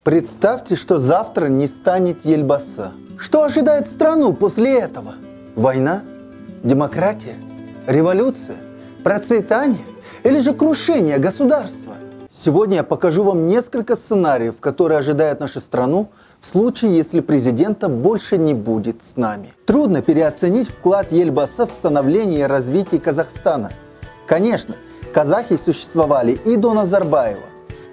Представьте, что завтра не станет Ельбаса. Что ожидает страну после этого? Война? Демократия? Революция? Процветание? Или же крушение государства? Сегодня я покажу вам несколько сценариев, которые ожидают нашу страну в случае, если президента больше не будет с нами. Трудно переоценить вклад Ельбаса в становление и развитие Казахстана. Конечно, казахи существовали и до Назарбаева.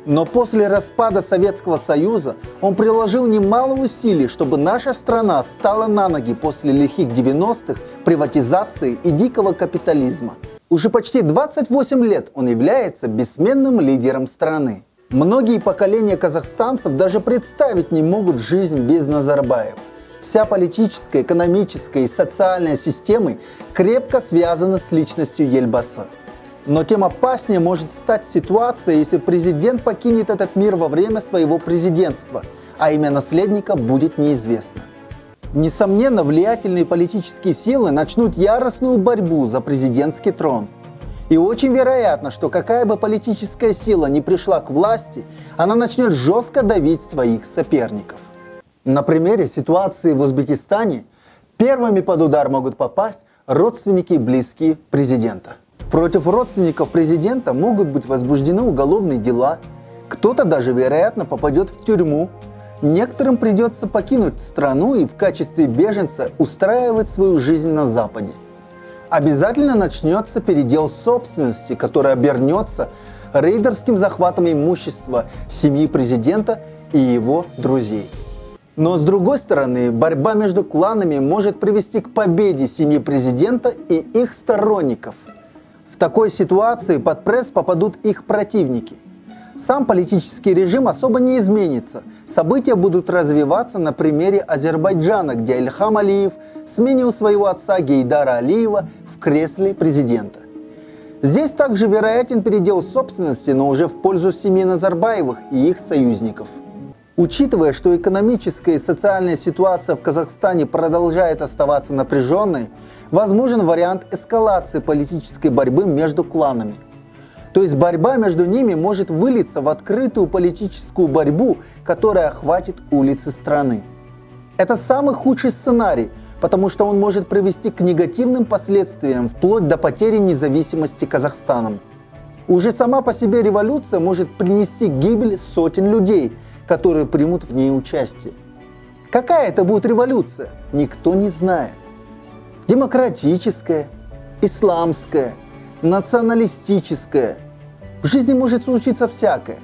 Но после распада Советского Союза он приложил немало усилий, чтобы наша страна стала на ноги после лихих 90-х, приватизации и дикого капитализма. Уже почти 28 лет он является бессменным лидером страны. Многие поколения казахстанцев даже представить не могут жизнь без Назарбаева. Вся политическая, экономическая и социальная системы крепко связаны с личностью Ельбаса. Но тем опаснее может стать ситуация, если президент покинет этот мир во время своего президентства, а имя наследника будет неизвестно. Несомненно, влиятельные политические силы начнут яростную борьбу за президентский трон. И очень вероятно, что какая бы политическая сила ни пришла к власти, она начнет жестко давить своих соперников. На примере ситуации в Узбекистане первыми под удар могут попасть родственники и близкие президента. Против родственников президента могут быть возбуждены уголовные дела, кто-то даже, вероятно, попадет в тюрьму. Некоторым придется покинуть страну и в качестве беженца устраивать свою жизнь на Западе. Обязательно начнется передел собственности, который обернется рейдерским захватом имущества семьи президента и его друзей. Но с другой стороны, борьба между кланами может привести к победе семьи президента и их сторонников. В такой ситуации под пресс попадут их противники. Сам политический режим особо не изменится. События будут развиваться на примере Азербайджана, где Ильхам Алиев сменил своего отца Гейдара Алиева в кресле президента. Здесь также вероятен передел собственности, но уже в пользу семьи Назарбаевых и их союзников. Учитывая, что экономическая и социальная ситуация в Казахстане продолжает оставаться напряженной, возможен вариант эскалации политической борьбы между кланами. То есть борьба между ними может вылиться в открытую политическую борьбу, которая охватит улицы страны. Это самый худший сценарий, потому что он может привести к негативным последствиям вплоть до потери независимости Казахстаном. Уже сама по себе революция может принести гибель сотен людей, которые примут в ней участие. Какая это будет революция, никто не знает. Демократическая, исламская, националистическая. В жизни может случиться всякое.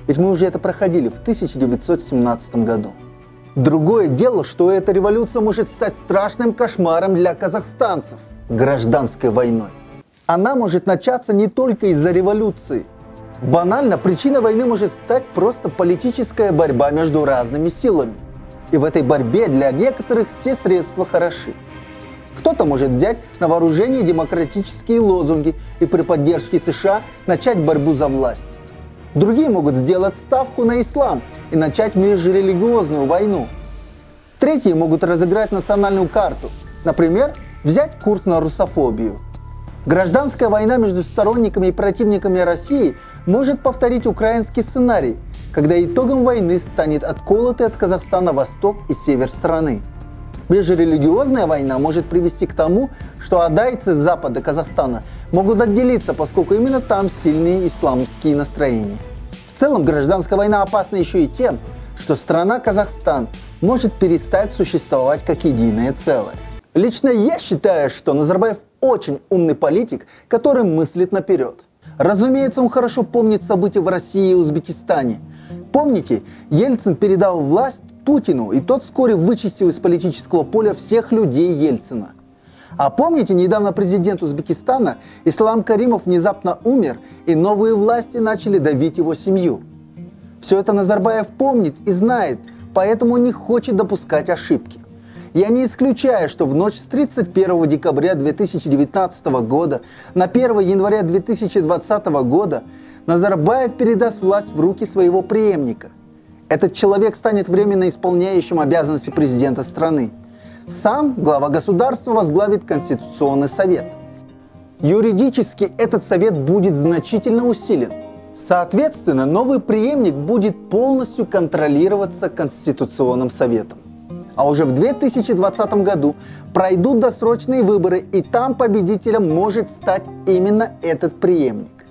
Ведь мы уже это проходили в 1917 году. Другое дело, что эта революция может стать страшным кошмаром для казахстанцев – гражданской войной. Она может начаться не только из-за революции. Банально, причиной войны может стать просто политическая борьба между разными силами. И в этой борьбе для некоторых все средства хороши. Кто-то может взять на вооружение демократические лозунги и при поддержке США начать борьбу за власть. Другие могут сделать ставку на ислам и начать межрелигиозную войну. Третьи могут разыграть национальную карту, например, взять курс на русофобию. Гражданская война между сторонниками и противниками России может повторить украинский сценарий, когда итогом войны станет отколотый от Казахстана восток и север страны. Межрелигиозная война может привести к тому, что адайцы с запада Казахстана могут отделиться, поскольку именно там сильные исламские настроения. В целом, гражданская война опасна еще и тем, что страна Казахстан может перестать существовать как единое целое. Лично я считаю, что Назарбаев очень умный политик, который мыслит наперед. Разумеется, он хорошо помнит события в России и Узбекистане. Помните, Ельцин передал власть Путину, и тот вскоре вычистил из политического поля всех людей Ельцина. А помните, недавно президент Узбекистана Ислам Каримов внезапно умер, и новые власти начали давить его семью. Все это Назарбаев помнит и знает, поэтому не хочет допускать ошибки. Я не исключаю, что в ночь с 31 декабря 2019 года на 1 января 2020 года Назарбаев передаст власть в руки своего преемника. Этот человек станет временно исполняющим обязанности президента страны. Сам глава государства возглавит Конституционный совет. Юридически этот совет будет значительно усилен. Соответственно, новый преемник будет полностью контролироваться Конституционным Советом. А уже в 2020 году пройдут досрочные выборы, и там победителем может стать именно этот преемник.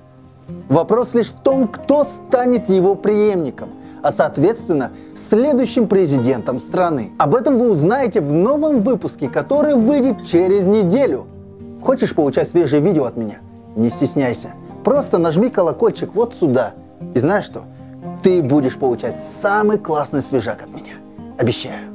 Вопрос лишь в том, кто станет его преемником, а соответственно следующим президентом страны. Об этом вы узнаете в новом выпуске, который выйдет через неделю. Хочешь получать свежие видео от меня? Не стесняйся. Просто нажми колокольчик вот сюда. И знаешь что? Ты будешь получать самый классный свежак от меня. Обещаю.